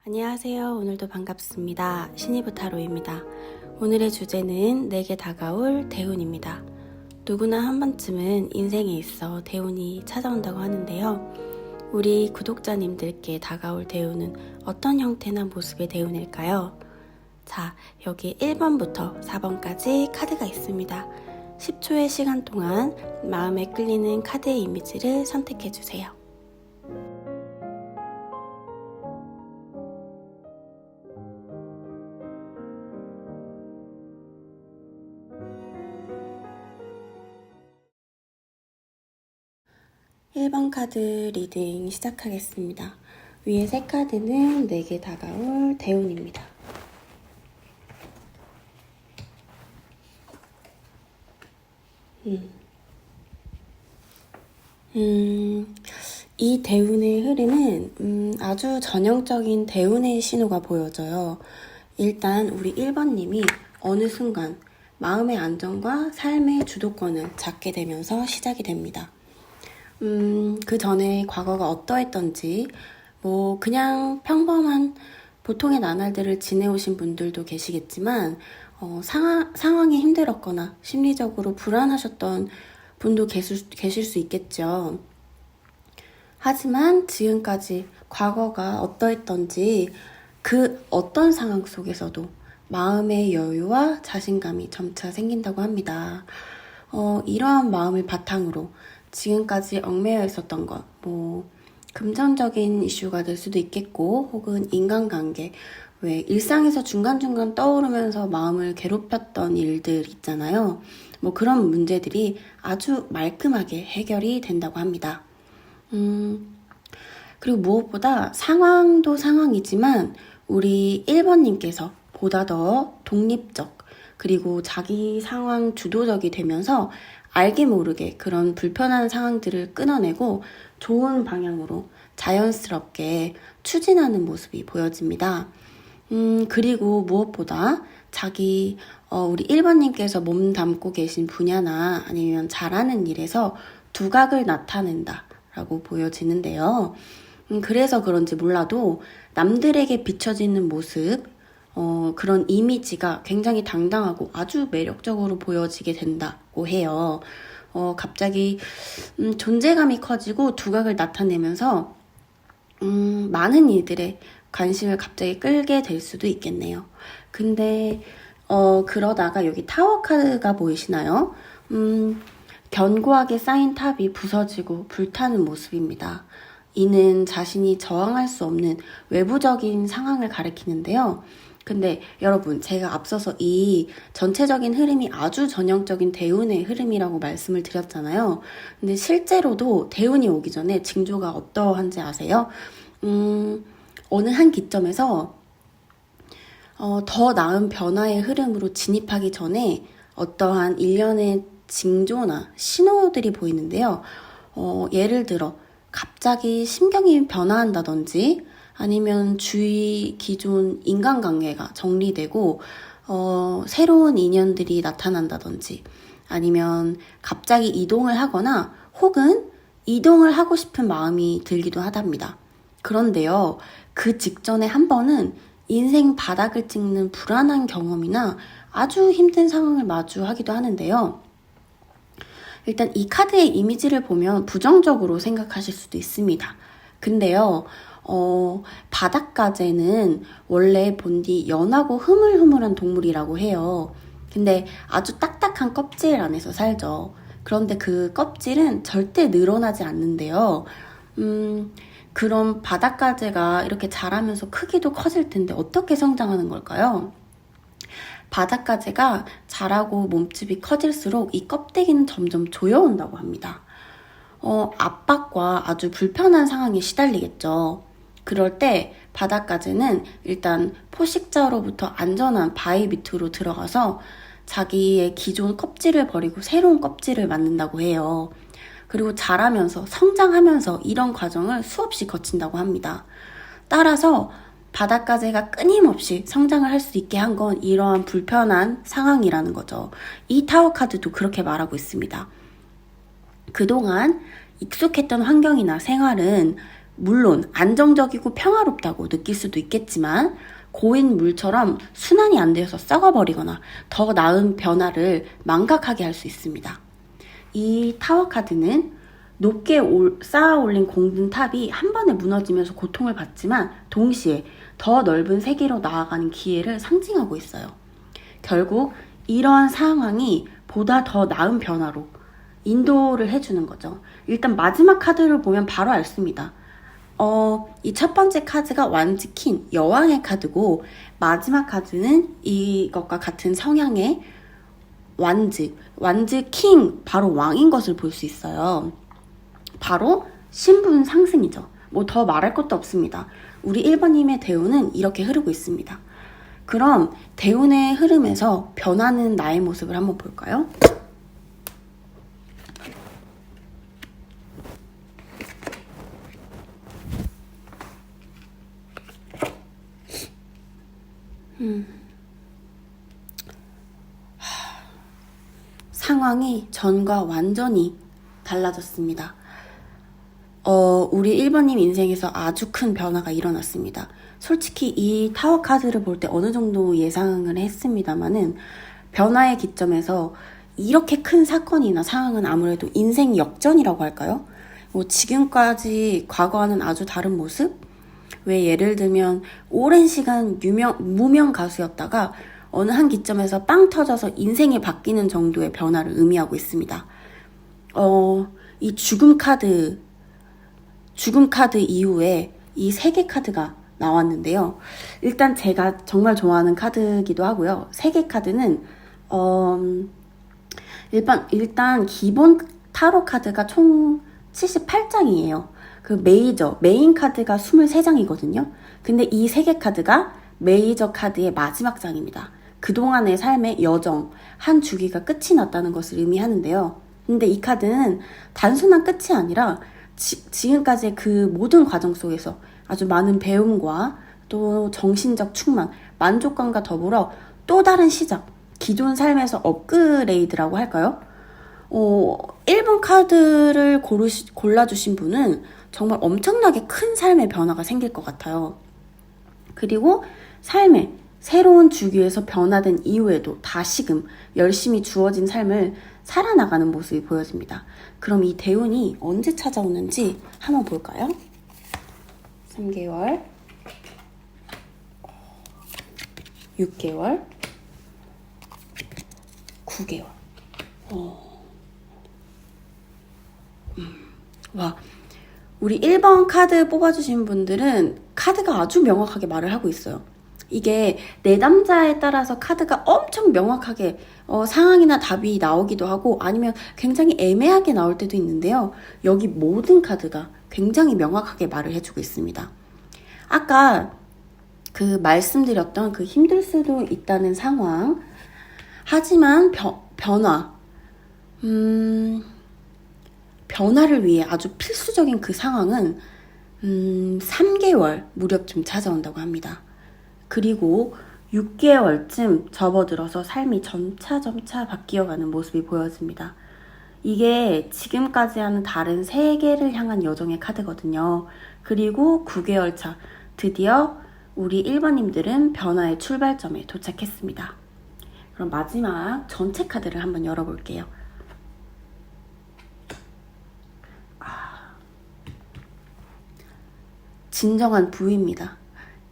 안녕하세요. 오늘도 반갑습니다. 신이브 타로입니다. 오늘의 주제는 내게 다가올 대운입니다. 누구나 한 번쯤은 인생에 있어 대운이 찾아온다고 하는데요. 우리 구독자님들께 다가올 대운은 어떤 형태나 모습의 대운일까요? 자, 여기 1번부터 4번까지 카드가 있습니다. 10초의 시간 동안 마음에 끌리는 카드의 이미지를 선택해주세요. 1번 카드 리딩 시작하겠습니다. 위에 세 카드는 내게 다가올 대운입니다. 이 대운의 흐름은 아주 전형적인 대운의 신호가 보여져요. 일단 우리 1번님이 어느 순간 마음의 안정과 삶의 주도권을 잡게 되면서 시작이 됩니다. 그 전에 과거가 어떠했던지, 그냥 평범한 보통의 나날들을 지내오신 분들도 계시겠지만, 상황이 힘들었거나 심리적으로 불안하셨던 분도 계실 수 있겠죠. 하지만 지금까지 과거가 어떠했던지 그 어떤 상황 속에서도 마음의 여유와 자신감이 점차 생긴다고 합니다. 이러한 마음을 바탕으로 지금까지 얽매여 있었던 것, 금전적인 이슈가 될 수도 있겠고, 혹은 인간관계, 왜 일상에서 중간중간 떠오르면서 마음을 괴롭혔던 일들 있잖아요. 그런 문제들이 아주 말끔하게 해결이 된다고 합니다. 그리고 무엇보다 상황도 상황이지만 우리 1번님께서 보다 더 독립적, 그리고 자기 상황 주도적이 되면서 알게 모르게 그런 불편한 상황들을 끊어내고 좋은 방향으로 자연스럽게 추진하는 모습이 보여집니다. 그리고 무엇보다 우리 1번님께서 몸담고 계신 분야나 아니면 잘하는 일에서 두각을 나타낸다라고 보여지는데요. 그래서 그런지 몰라도 남들에게 비춰지는 모습, 그런 이미지가 굉장히 당당하고 아주 매력적으로 보여지게 된다고 해요. 갑자기 존재감이 커지고 두각을 나타내면서 많은 일들에 관심을 갑자기 끌게 될 수도 있겠네요. 근데 그러다가 여기 타워 카드가 보이시나요? 견고하게 쌓인 탑이 부서지고 불타는 모습입니다. 이는 자신이 저항할 수 없는 외부적인 상황을 가리키는데요. 근데 여러분, 제가 앞서서 이 전체적인 흐름이 아주 전형적인 대운의 흐름이라고 말씀을 드렸잖아요. 근데 실제로도 대운이 오기 전에 징조가 어떠한지 아세요? 어느 한 기점에서 더 나은 변화의 흐름으로 진입하기 전에 어떠한 일련의 징조나 신호들이 보이는데요. 예를 들어 갑자기 심경이 변화한다든지 아니면 주위 기존 인간관계가 정리되고 새로운 인연들이 나타난다든지 아니면 갑자기 이동을 하거나 혹은 이동을 하고 싶은 마음이 들기도 하답니다. 그런데요, 그 직전에 한 번은 인생 바닥을 찍는 불안한 경험이나 아주 힘든 상황을 마주하기도 하는데요. 일단 이 카드의 이미지를 보면 부정적으로 생각하실 수도 있습니다. 근데요, 바닷가재는 원래 본디 연하고 흐물흐물한 동물이라고 해요. 근데 아주 딱딱한 껍질 안에서 살죠. 그런데 그 껍질은 절대 늘어나지 않는데요. 그런 바닷가재가 이렇게 자라면서 크기도 커질 텐데 어떻게 성장하는 걸까요? 바닷가재가 자라고 몸집이 커질수록 이 껍데기는 점점 조여온다고 합니다. 압박과 아주 불편한 상황에 시달리겠죠. 그럴 때 바닷가재는 일단 포식자로부터 안전한 바위 밑으로 들어가서 자기의 기존 껍질을 버리고 새로운 껍질을 만든다고 해요. 그리고 자라면서 성장하면서 이런 과정을 수없이 거친다고 합니다. 따라서 바닷가재가 끊임없이 성장을 할 수 있게 한 건 이러한 불편한 상황이라는 거죠. 이 타워 카드도 그렇게 말하고 있습니다. 그동안 익숙했던 환경이나 생활은 물론 안정적이고 평화롭다고 느낄 수도 있겠지만 고인 물처럼 순환이 안 되어서 썩어버리거나 더 나은 변화를 망각하게 할 수 있습니다. 이 타워 카드는 높게 쌓아 올린 공든 탑이 한 번에 무너지면서 고통을 받지만 동시에 더 넓은 세계로 나아가는 기회를 상징하고 있어요. 결국 이러한 상황이 보다 더 나은 변화로 인도를 해주는 거죠. 일단 마지막 카드를 보면 바로 알 수 있습니다. 이 첫 번째 카드가 완즈 킹, 여왕의 카드고 마지막 카드는 이것과 같은 성향의 완즈 킹, 바로 왕인 것을 볼 수 있어요. 바로 신분 상승이죠. 뭐 더 말할 것도 없습니다. 우리 1번님의 대운은 이렇게 흐르고 있습니다. 그럼 대운의 흐름에서 변하는 나의 모습을 한번 볼까요? 상황이 전과 완전히 달라졌습니다. 우리 1번님 인생에서 아주 큰 변화가 일어났습니다. 솔직히 이 타워 카드를 볼 때 어느 정도 예상을 했습니다만은 변화의 기점에서 이렇게 큰 사건이나 상황은 아무래도 인생 역전이라고 할까요? 지금까지 과거와는 아주 다른 모습? 왜 예를 들면 오랜 시간 무명 가수였다가 어느 한 기점에서 빵 터져서 인생이 바뀌는 정도의 변화를 의미하고 있습니다. 이 죽음 카드 이후에 이 3개 카드가 나왔는데요. 일단 제가 정말 좋아하는 카드기도 하고요. 3개 카드는 일단 기본 타로 카드가 총 78장이에요. 그 메인 카드가 23장이거든요. 근데 이 3개 카드가 메이저 카드의 마지막 장입니다. 그동안의 삶의 여정, 한 주기가 끝이 났다는 것을 의미하는데요. 근데 이 카드는 단순한 끝이 아니라 지금까지의 그 모든 과정 속에서 아주 많은 배움과 또 정신적 충만, 만족감과 더불어 또 다른 시작, 기존 삶에서 업그레이드라고 할까요? 1번 카드를 골라주신 분은 정말 엄청나게 큰 삶의 변화가 생길 것 같아요. 그리고 삶의 새로운 주기에서 변화된 이후에도 다시금 열심히 주어진 삶을 살아나가는 모습이 보여집니다. 그럼 이 대운이 언제 찾아오는지 한번 볼까요? 3개월, 6개월, 9개월. 와, 우리 1번 카드 뽑아주신 분들은 카드가 아주 명확하게 말을 하고 있어요. 이게 내담자에 따라서 카드가 엄청 명확하게 상황이나 답이 나오기도 하고 아니면 굉장히 애매하게 나올 때도 있는데요. 여기 모든 카드가 굉장히 명확하게 말을 해주고 있습니다. 아까 그 말씀드렸던 그 힘들 수도 있다는 상황, 하지만 변화를 위해 아주 필수적인 그 상황은 3개월 무렵쯤 찾아온다고 합니다. 그리고 6개월쯤 접어들어서 삶이 점차 바뀌어가는 모습이 보여집니다. 이게 지금까지와는 다른 세계를 향한 여정의 카드거든요. 그리고 9개월 차, 드디어 우리 1번님들은 변화의 출발점에 도착했습니다. 그럼 마지막 전체 카드를 한번 열어볼게요. 진정한 부입니다.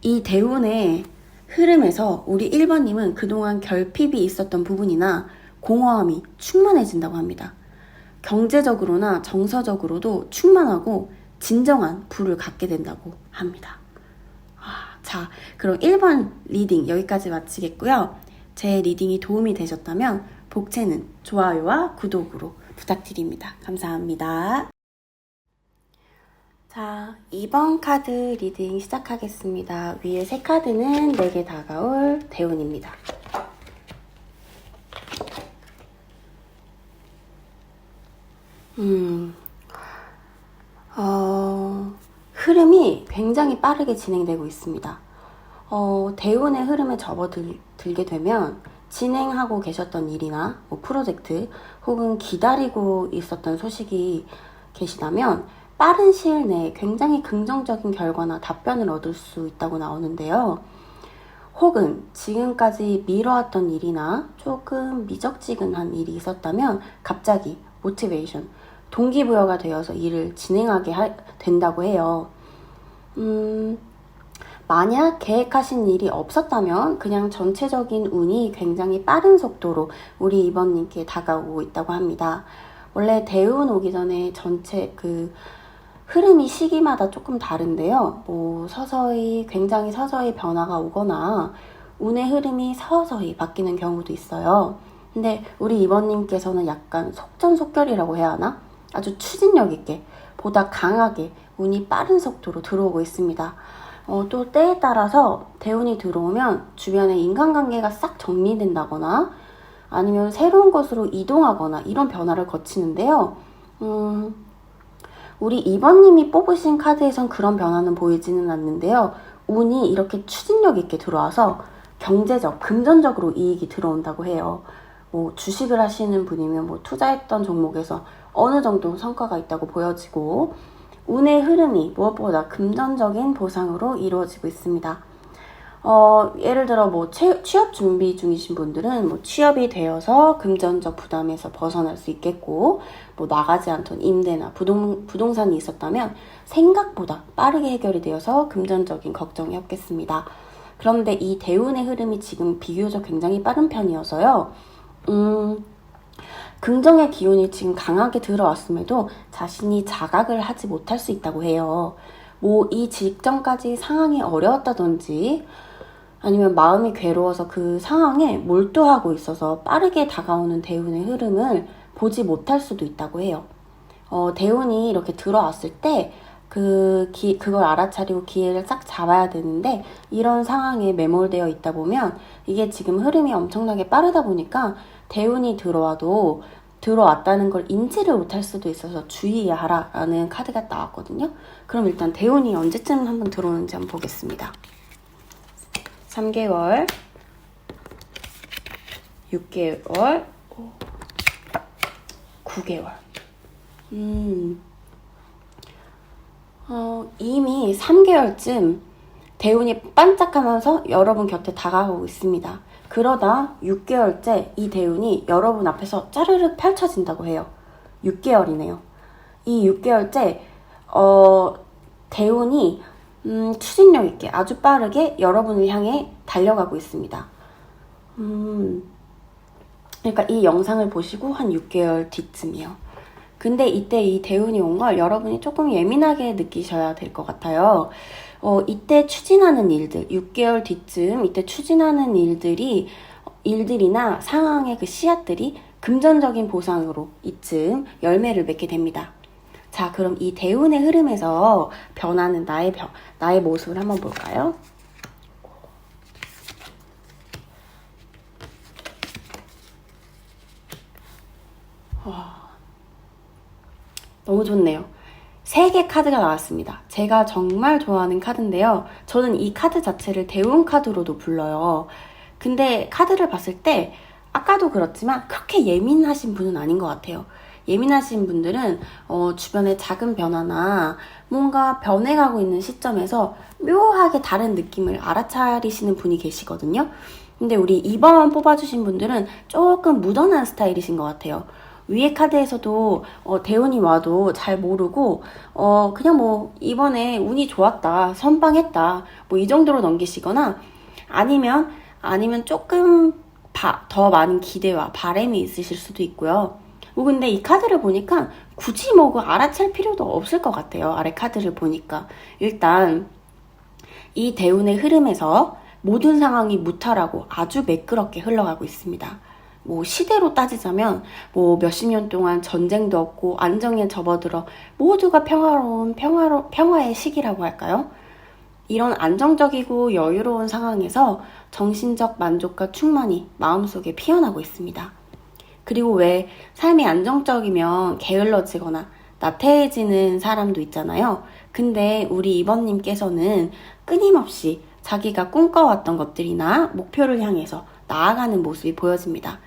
이 대운의 흐름에서 우리 1번님은 그동안 결핍이 있었던 부분이나 공허함이 충만해진다고 합니다. 경제적으로나 정서적으로도 충만하고 진정한 부를 갖게 된다고 합니다. 자, 그럼 1번 리딩 여기까지 마치겠고요. 제 리딩이 도움이 되셨다면 복채는 좋아요와 구독으로 부탁드립니다. 감사합니다. 자, 2번 카드 리딩 시작하겠습니다. 위에 세 카드는 내게 다가올 대운입니다. 흐름이 굉장히 빠르게 진행되고 있습니다. 대운의 흐름에 접어들게 되면 진행하고 계셨던 일이나 프로젝트 혹은 기다리고 있었던 소식이 계시다면 빠른 시일 내에 굉장히 긍정적인 결과나 답변을 얻을 수 있다고 나오는데요. 혹은 지금까지 미뤄왔던 일이나 조금 미적지근한 일이 있었다면 갑자기 모티베이션, 동기부여가 되어서 일을 진행하게 된다고 해요. 만약 계획하신 일이 없었다면 그냥 전체적인 운이 굉장히 빠른 속도로 우리 이번님께 다가오고 있다고 합니다. 원래 대운 오기 전에 전체 흐름이 시기마다 조금 다른데요. 굉장히 서서히 변화가 오거나 운의 흐름이 서서히 바뀌는 경우도 있어요. 근데 우리 이번님께서는 약간 속전속결이라고 해야 하나? 아주 추진력 있게, 보다 강하게 운이 빠른 속도로 들어오고 있습니다. 또 때에 따라서 대운이 들어오면 주변에 인간관계가 싹 정리된다거나 아니면 새로운 곳으로 이동하거나 이런 변화를 거치는데요. 우리 이번님이 뽑으신 카드에선 그런 변화는 보이지는 않는데요. 운이 이렇게 추진력 있게 들어와서 경제적, 금전적으로 이익이 들어온다고 해요. 주식을 하시는 분이면 투자했던 종목에서 어느 정도 성과가 있다고 보여지고 운의 흐름이 무엇보다 금전적인 보상으로 이루어지고 있습니다. 예를 들어 취업 준비 중이신 분들은 취업이 되어서 금전적 부담에서 벗어날 수 있겠고 나가지 않던 임대나 부동산이 있었다면 생각보다 빠르게 해결이 되어서 금전적인 걱정이 없겠습니다. 그런데 이 대운의 흐름이 지금 비교적 굉장히 빠른 편이어서요. 긍정의 기운이 지금 강하게 들어왔음에도 자신이 자각을 하지 못할 수 있다고 해요. 이 직전까지 상황이 어려웠다든지 아니면 마음이 괴로워서 그 상황에 몰두하고 있어서 빠르게 다가오는 대운의 흐름을 보지 못할 수도 있다고 해요. 대운이 이렇게 들어왔을 때 그걸 알아차리고 기회를 싹 잡아야 되는데 이런 상황에 매몰되어 있다 보면 이게 지금 흐름이 엄청나게 빠르다 보니까 대운이 들어왔다는 걸 인지를 못할 수도 있어서 주의해야 하라라는 카드가 나왔거든요. 그럼 일단 대운이 언제쯤 한번 들어오는지 한번 보겠습니다. 3개월, 6개월, 9개월. 이미 3개월쯤 대운이 반짝하면서 여러분 곁에 다가가고 있습니다. 그러다 6개월째 이 대운이 여러분 앞에서 짜르륵 펼쳐진다고 해요. 6개월이네요. 이 6개월째 대운이 추진력 있게 아주 빠르게 여러분을 향해 달려가고 있습니다. 그러니까 이 영상을 보시고 한 6개월 뒤쯤이요. 근데 이때 이 대운이 온 걸 여러분이 조금 예민하게 느끼셔야 될 것 같아요. 이때 추진하는 일들, 6개월 뒤쯤 이때 추진하는 일들이나 상황의 그 씨앗들이 금전적인 보상으로 이쯤 열매를 맺게 됩니다. 자, 그럼 이 대운의 흐름에서 변하는 나의 모습을 한번 볼까요? 너무 좋네요. 3개 카드가 나왔습니다. 제가 정말 좋아하는 카드인데요. 저는 이 카드 자체를 대운 카드로도 불러요. 근데 카드를 봤을 때 아까도 그렇지만 그렇게 예민하신 분은 아닌 것 같아요. 예민하신 분들은 주변의 작은 변화나 뭔가 변해가고 있는 시점에서 묘하게 다른 느낌을 알아차리시는 분이 계시거든요. 근데 우리 2번 뽑아주신 분들은 조금 무던한 스타일이신 것 같아요. 위에 카드에서도 대운이 와도 잘 모르고 그냥 이번에 운이 좋았다, 선방했다 이 정도로 넘기시거나 아니면 조금 더 많은 기대와 바람이 있으실 수도 있고요. 근데 이 카드를 보니까 굳이 알아챌 필요도 없을 것 같아요. 아래 카드를 보니까 일단 이 대운의 흐름에서 모든 상황이 무탈하고 아주 매끄럽게 흘러가고 있습니다. 시대로 따지자면 몇십 년 동안 전쟁도 없고 안정에 접어들어 모두가 평화로운 평화의 시기라고 할까요? 이런 안정적이고 여유로운 상황에서 정신적 만족과 충만이 마음속에 피어나고 있습니다. 그리고 왜 삶이 안정적이면 게을러지거나 나태해지는 사람도 있잖아요. 근데 우리 이번님께서는 끊임없이 자기가 꿈꿔왔던 것들이나 목표를 향해서 나아가는 모습이 보여집니다.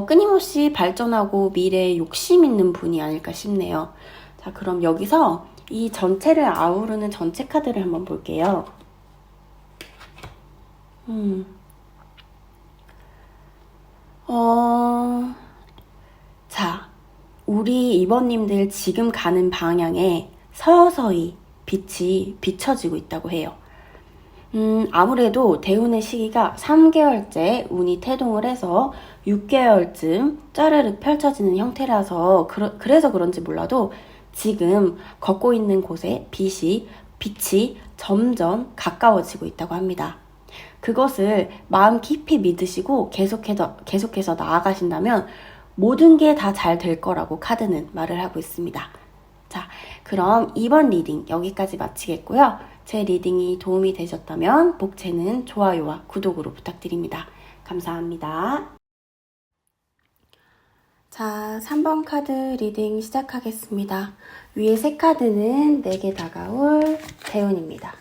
끊임없이 발전하고 미래에 욕심 있는 분이 아닐까 싶네요. 자, 그럼 여기서 이 전체를 아우르는 전체 카드를 한번 볼게요. 자, 우리 이번님들 지금 가는 방향에 서서히 빛이 비춰지고 있다고 해요. 아무래도 대운의 시기가 3개월째 운이 태동을 해서 6개월쯤 짜르륵 펼쳐지는 형태라서 그래서 그런지 몰라도 지금 걷고 있는 곳에 빛이 점점 가까워지고 있다고 합니다. 그것을 마음 깊이 믿으시고 계속해서 나아가신다면 모든 게 다 잘 될 거라고 카드는 말을 하고 있습니다. 자, 그럼 이번 리딩 여기까지 마치겠고요. 제 리딩이 도움이 되셨다면 복채는 좋아요와 구독으로 부탁드립니다. 감사합니다. 자, 3번 카드 리딩 시작하겠습니다. 위에 세 카드는 내게 다가올 대운입니다.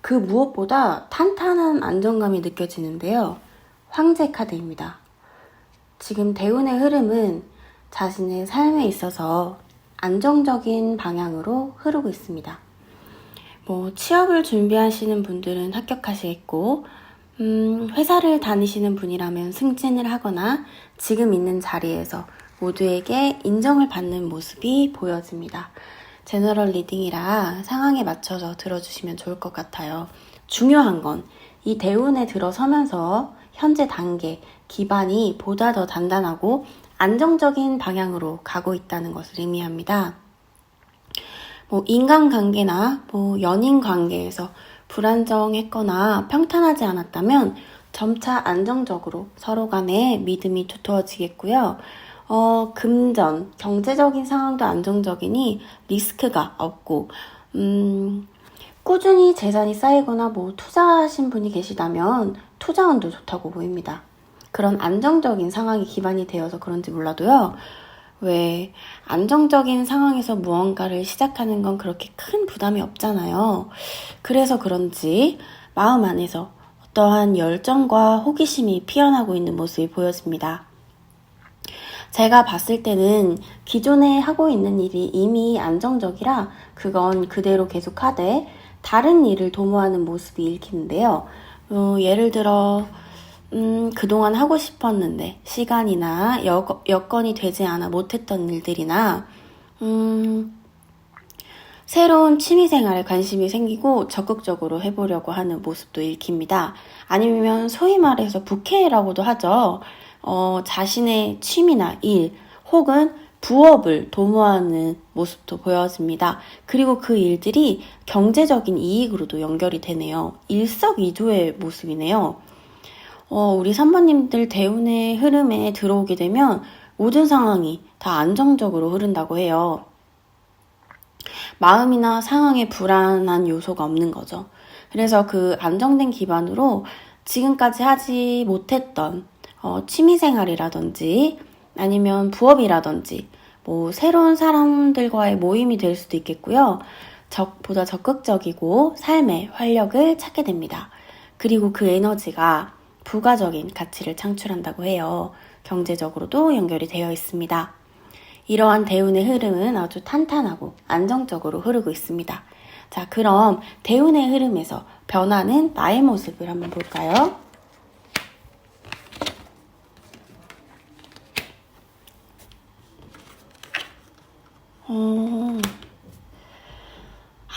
그 무엇보다 탄탄한 안정감이 느껴지는데요. 황제 카드입니다. 지금 대운의 흐름은 자신의 삶에 있어서 안정적인 방향으로 흐르고 있습니다. 취업을 준비하시는 분들은 합격하시겠고, 회사를 다니시는 분이라면 승진을 하거나 지금 있는 자리에서 모두에게 인정을 받는 모습이 보여집니다. 제너럴 리딩이라 상황에 맞춰서 들어주시면 좋을 것 같아요. 중요한 건 이 대운에 들어서면서 현재 단계, 기반이 보다 더 단단하고 안정적인 방향으로 가고 있다는 것을 의미합니다. 인간관계나 연인 관계에서 불안정했거나 평탄하지 않았다면 점차 안정적으로 서로 간에 믿음이 두터워지겠고요. 금전, 경제적인 상황도 안정적이니 리스크가 없고, 꾸준히 재산이 쌓이거나 투자하신 분이 계시다면 투자운도 좋다고 보입니다. 그런 안정적인 상황이 기반이 되어서 그런지 몰라도요. 왜 안정적인 상황에서 무언가를 시작하는 건 그렇게 큰 부담이 없잖아요. 그래서 그런지 마음 안에서 어떠한 열정과 호기심이 피어나고 있는 모습이 보여집니다. 제가 봤을 때는 기존에 하고 있는 일이 이미 안정적이라 그건 그대로 계속하되 다른 일을 도모하는 모습이 읽히는데요. 예를 들어 그동안 하고 싶었는데 시간이나 여건이 되지 않아 못했던 일들이나 새로운 취미생활에 관심이 생기고 적극적으로 해보려고 하는 모습도 읽힙니다. 아니면 소위 말해서 부캐라고도 하죠. 자신의 취미나 일 혹은 부업을 도모하는 모습도 보여집니다. 그리고 그 일들이 경제적인 이익으로도 연결이 되네요. 일석이조의 모습이네요. 우리 3번님들 대운의 흐름에 들어오게 되면 모든 상황이 다 안정적으로 흐른다고 해요. 마음이나 상황에 불안한 요소가 없는 거죠. 그래서 그 안정된 기반으로 지금까지 하지 못했던 취미생활이라든지 아니면 부업이라든지 새로운 사람들과의 모임이 될 수도 있겠고요. 보다 적극적이고 삶의 활력을 찾게 됩니다. 그리고 그 에너지가 부가적인 가치를 창출한다고 해요. 경제적으로도 연결이 되어 있습니다. 이러한 대운의 흐름은 아주 탄탄하고 안정적으로 흐르고 있습니다. 자, 그럼 대운의 흐름에서 변하는 나의 모습을 한번 볼까요?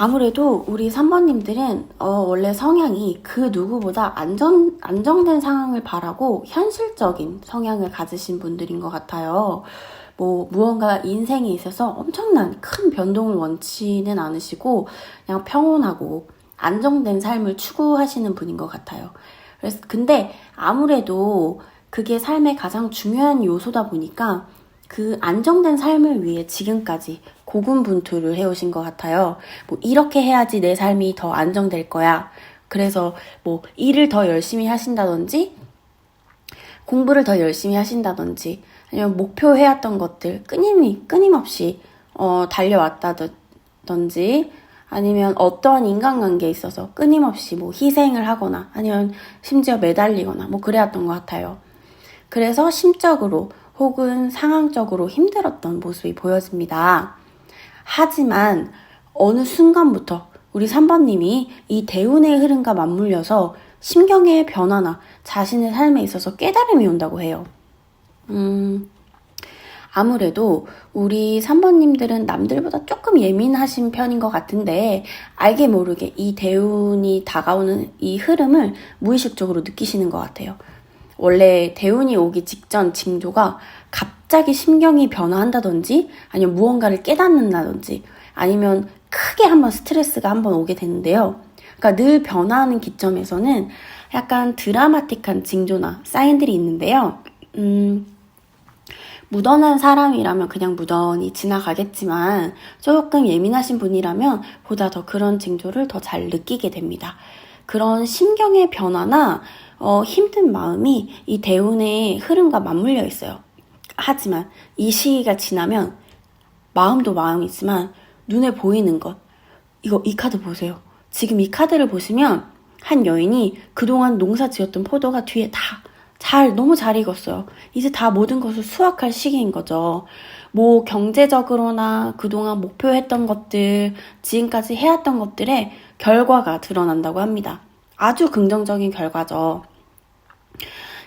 아무래도 우리 3번님들은 원래 성향이 그 누구보다 안정된 상황을 바라고 현실적인 성향을 가지신 분들인 것 같아요. 무언가 인생에 있어서 엄청난 큰 변동을 원치는 않으시고 그냥 평온하고 안정된 삶을 추구하시는 분인 것 같아요. 근데 아무래도 그게 삶의 가장 중요한 요소다 보니까 그 안정된 삶을 위해 지금까지 고군분투를 해오신 것 같아요. 이렇게 해야지 내 삶이 더 안정될 거야. 그래서 일을 더 열심히 하신다든지 공부를 더 열심히 하신다든지 아니면 목표해왔던 것들 끊임없이 달려왔다든지 아니면 어떠한 인간관계에 있어서 끊임없이 뭐 희생을 하거나 아니면 심지어 매달리거나 뭐 그래왔던 것 같아요. 그래서 심적으로 혹은 상황적으로 힘들었던 모습이 보여집니다. 하지만 어느 순간부터 우리 3번님이 이 대운의 흐름과 맞물려서 심경의 변화나 자신의 삶에 있어서 깨달음이 온다고 해요. 아무래도 우리 3번님들은 남들보다 조금 예민하신 편인 것 같은데 알게 모르게 이 대운이 다가오는 이 흐름을 무의식적으로 느끼시는 것 같아요. 원래 대운이 오기 직전 징조가 갑자기 심경이 변화한다든지 아니면 무언가를 깨닫는다든지 아니면 크게 한번 스트레스가 한번 오게 되는데요. 그러니까 늘 변화하는 기점에서는 약간 드라마틱한 징조나 사인들이 있는데요. 무던한 사람이라면 그냥 무던히 지나가겠지만 조금 예민하신 분이라면 보다 더 그런 징조를 더 잘 느끼게 됩니다. 그런 심경의 변화나 힘든 마음이 이 대운의 흐름과 맞물려 있어요. 하지만 이 시기가 지나면 마음도 마음이지만 눈에 보이는 것, 이 카드 보세요. 지금 이 카드를 보시면 한 여인이 그동안 농사 지었던 포도가 뒤에 다 너무 잘 익었어요. 이제 다 모든 것을 수확할 시기인 거죠. 뭐 경제적으로나 그동안 목표했던 것들, 지금까지 해왔던 것들의 결과가 드러난다고 합니다. 아주 긍정적인 결과죠.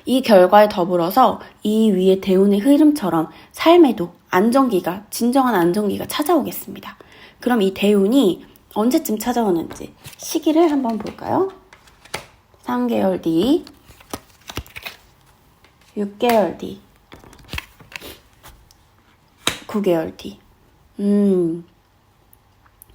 이 결과에 더불어서 이 위에 대운의 흐름처럼 삶에도 안정기가, 진정한 안정기가 찾아오겠습니다. 그럼 이 대운이 언제쯤 찾아오는지 시기를 한번 볼까요? 3개월 뒤, 6개월 뒤, 9개월 뒤.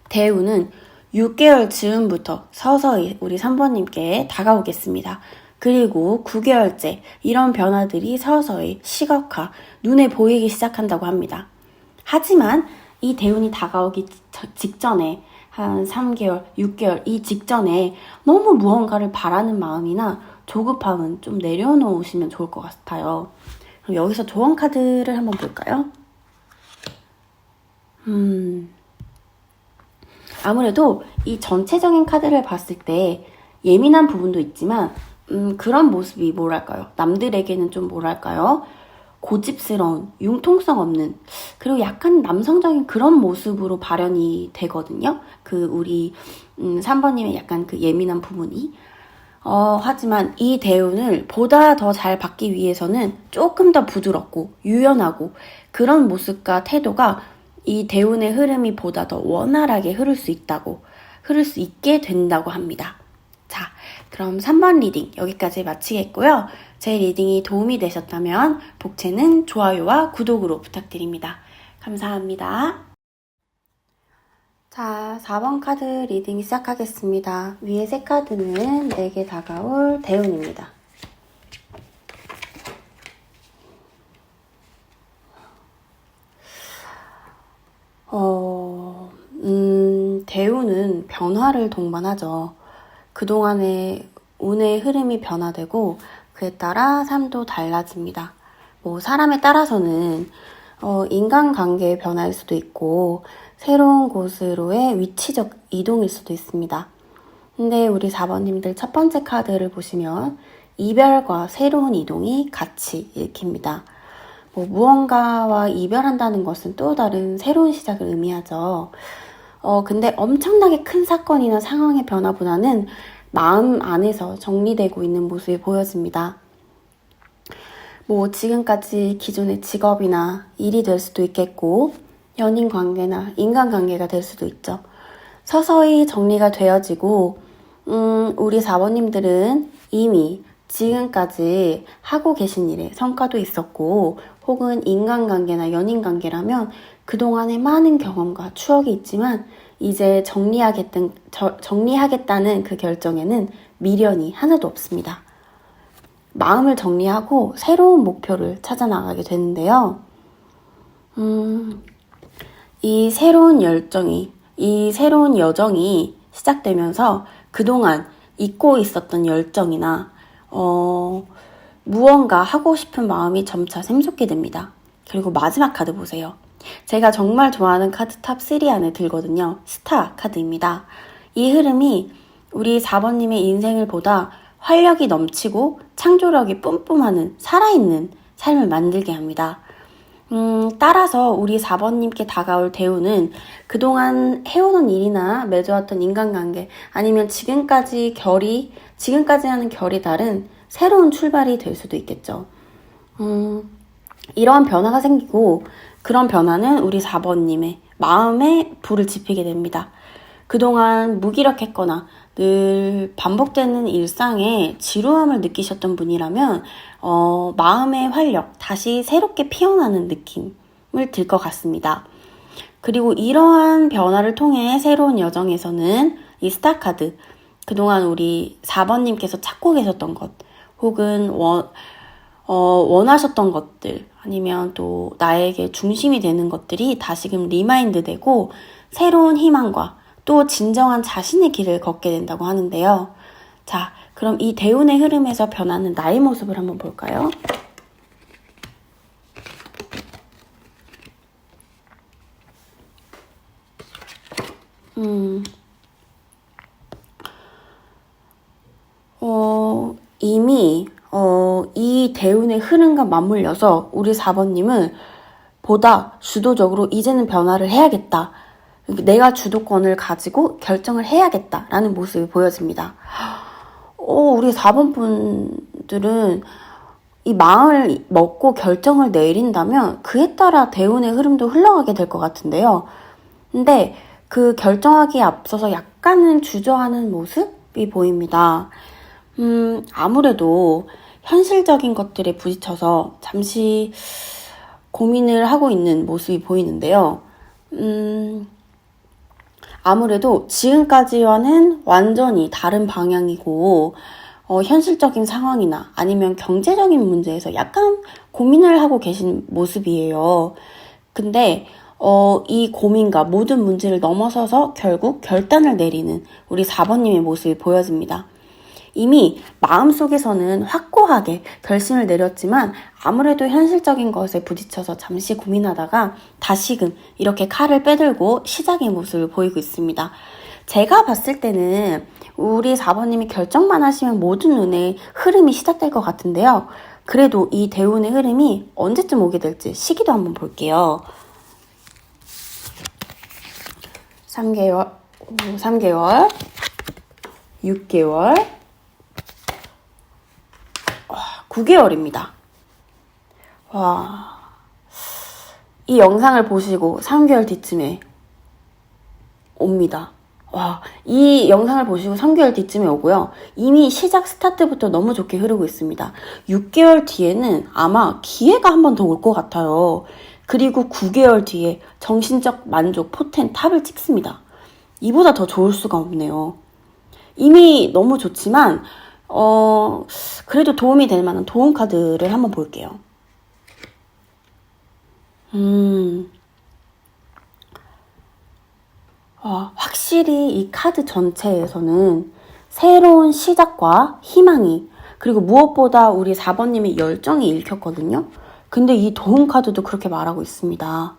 대운은 6개월 즈음부터 서서히 우리 3번님께 다가오겠습니다. 그리고 9개월째 이런 변화들이 서서히 시각화, 눈에 보이기 시작한다고 합니다. 하지만 이 대운이 다가오기 직전에 한 3개월, 6개월 이 직전에 너무 무언가를 바라는 마음이나 조급함은 좀 내려놓으시면 좋을 것 같아요. 그럼 여기서 조언 카드를 한번 볼까요? 아무래도 이 전체적인 카드를 봤을 때 예민한 부분도 있지만 그런 모습이 뭐랄까요? 남들에게는 좀 뭐랄까요? 고집스러운, 융통성 없는, 그리고 약간 남성적인 그런 모습으로 발현이 되거든요. 우리 3번님의 약간 그 예민한 부분이. 하지만 이 대운을 보다 더 잘 받기 위해서는 조금 더 부드럽고 유연하고 그런 모습과 태도가 이 대운의 흐름이 보다 더 원활하게 흐를 수 있게 된다고 합니다. 자, 그럼 3번 리딩 여기까지 마치겠고요. 제 리딩이 도움이 되셨다면 복채는 좋아요와 구독으로 부탁드립니다. 감사합니다. 자, 4번 카드 리딩 시작하겠습니다. 위에 세 카드는 내게 다가올 대운입니다. 대운은 변화를 동반하죠. 그동안의 운의 흐름이 변화되고 그에 따라 삶도 달라집니다. 뭐 사람에 따라서는 인간관계의 변화일 수도 있고 새로운 곳으로의 위치적 이동일 수도 있습니다. 근데 우리 4번님들 첫 번째 카드를 보시면 이별과 새로운 이동이 같이 읽힙니다. 무언가와 이별한다는 것은 또 다른 새로운 시작을 의미하죠. 근데 엄청나게 큰 사건이나 상황의 변화보다는 마음 안에서 정리되고 있는 모습이 보여집니다. 지금까지 기존의 직업이나 일이 될 수도 있겠고, 연인 관계나 인간 관계가 될 수도 있죠. 서서히 정리가 되어지고, 우리 4번님들은 이미 지금까지 하고 계신 일에 성과도 있었고, 혹은 인간관계나 연인관계라면 그동안의 많은 경험과 추억이 있지만 이제 정리하겠다는 그 결정에는 미련이 하나도 없습니다. 마음을 정리하고 새로운 목표를 찾아 나가게 되는데요. 이 새로운 여정이 시작되면서 그동안 잊고 있었던 열정이나 무언가 하고 싶은 마음이 점차 샘솟게 됩니다. 그리고 마지막 카드 보세요. 제가 정말 좋아하는 카드 탑 3 안에 들거든요. 스타 카드입니다. 이 흐름이 우리 4번님의 인생을 보다 활력이 넘치고 창조력이 뿜뿜하는 살아있는 삶을 만들게 합니다. 따라서 우리 4번님께 다가올 대우는 그동안 해오던 일이나 맺어왔던 인간관계 아니면 지금까지 하는 결이 다른 새로운 출발이 될 수도 있겠죠. 이러한 변화가 생기고 그런 변화는 우리 4번님의 마음에 불을 지피게 됩니다. 그동안 무기력했거나 늘 반복되는 일상에 지루함을 느끼셨던 분이라면 마음의 활력, 다시 새롭게 피어나는 느낌을 들 것 같습니다. 그리고 이러한 변화를 통해 새로운 여정에서는 이 스타카드, 그동안 우리 4번님께서 찾고 계셨던 것, 혹은 원하셨던 것들, 아니면 또 나에게 중심이 되는 것들이 다시금 리마인드 되고 새로운 희망과 또 진정한 자신의 길을 걷게 된다고 하는데요. 자, 그럼 이 대운의 흐름에서 변하는 나의 모습을 한번 볼까요? 이미 이 대운의 흐름과 맞물려서 우리 4번님은 보다 주도적으로 이제는 변화를 해야겠다. 내가 주도권을 가지고 결정을 해야겠다라는 모습이 보여집니다. 우리 4번 분들은 이 마음을 먹고 결정을 내린다면 그에 따라 대운의 흐름도 흘러가게 될 것 같은데요. 근데 그 결정하기에 앞서서 약간은 주저하는 모습이 보입니다. 아무래도 현실적인 것들에 부딪혀서 잠시 고민을 하고 있는 모습이 보이는데요. 아무래도 지금까지와는 완전히 다른 방향이고 현실적인 상황이나 아니면 경제적인 문제에서 약간 고민을 하고 계신 모습이에요. 근데 이 고민과 모든 문제를 넘어서서 결국 결단을 내리는 우리 4번님의 모습이 보여집니다. 이미 마음속에서는 확고하게 결심을 내렸지만 아무래도 현실적인 것에 부딪혀서 잠시 고민하다가 다시금 이렇게 칼을 빼들고 시작의 모습을 보이고 있습니다. 제가 봤을 때는 우리 4번님이 결정만 하시면 모든 눈의 흐름이 시작될 것 같은데요. 그래도 이 대운의 흐름이 언제쯤 오게 될지 시기도 한번 볼게요. 3개월, 6개월, 9개월입니다. 와, 이 영상을 보시고 3개월 뒤쯤에 옵니다. 와, 이 영상을 보시고 3개월 뒤쯤에 오고요. 이미 시작 스타트부터 너무 좋게 흐르고 있습니다. 6개월 뒤에는 아마 기회가 한 번 더 올 것 같아요. 그리고 9개월 뒤에 정신적 만족 포텐 탑을 찍습니다. 이보다 더 좋을 수가 없네요. 이미 너무 좋지만 그래도 도움이 될 만한 도움 카드를 한번 볼게요. 확실히 이 카드 전체에서는 새로운 시작과 희망이, 그리고 무엇보다 우리 4번님의 열정이 읽혔거든요. 근데 이 도움 카드도 그렇게 말하고 있습니다.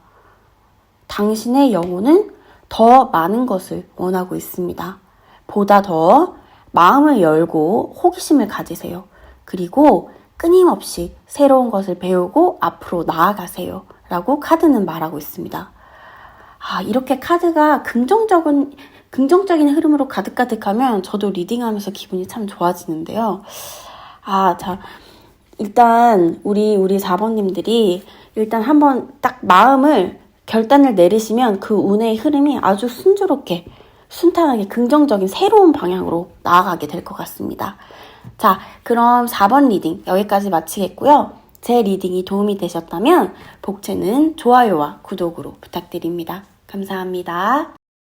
당신의 영혼은 더 많은 것을 원하고 있습니다. 보다 더 마음을 열고 호기심을 가지세요. 그리고 끊임없이 새로운 것을 배우고 앞으로 나아가세요. 라고 카드는 말하고 있습니다. 이렇게 카드가 긍정적인 흐름으로 가득가득하면 저도 리딩하면서 기분이 참 좋아지는데요. 자, 일단 우리 4번님들이 일단 한번 딱 결단을 내리시면 그 운의 흐름이 아주 순조롭게 순탄하게 긍정적인 새로운 방향으로 나아가게 될 것 같습니다. 자, 그럼 4번 리딩 여기까지 마치겠고요. 제 리딩이 도움이 되셨다면 복채는 좋아요와 구독으로 부탁드립니다. 감사합니다.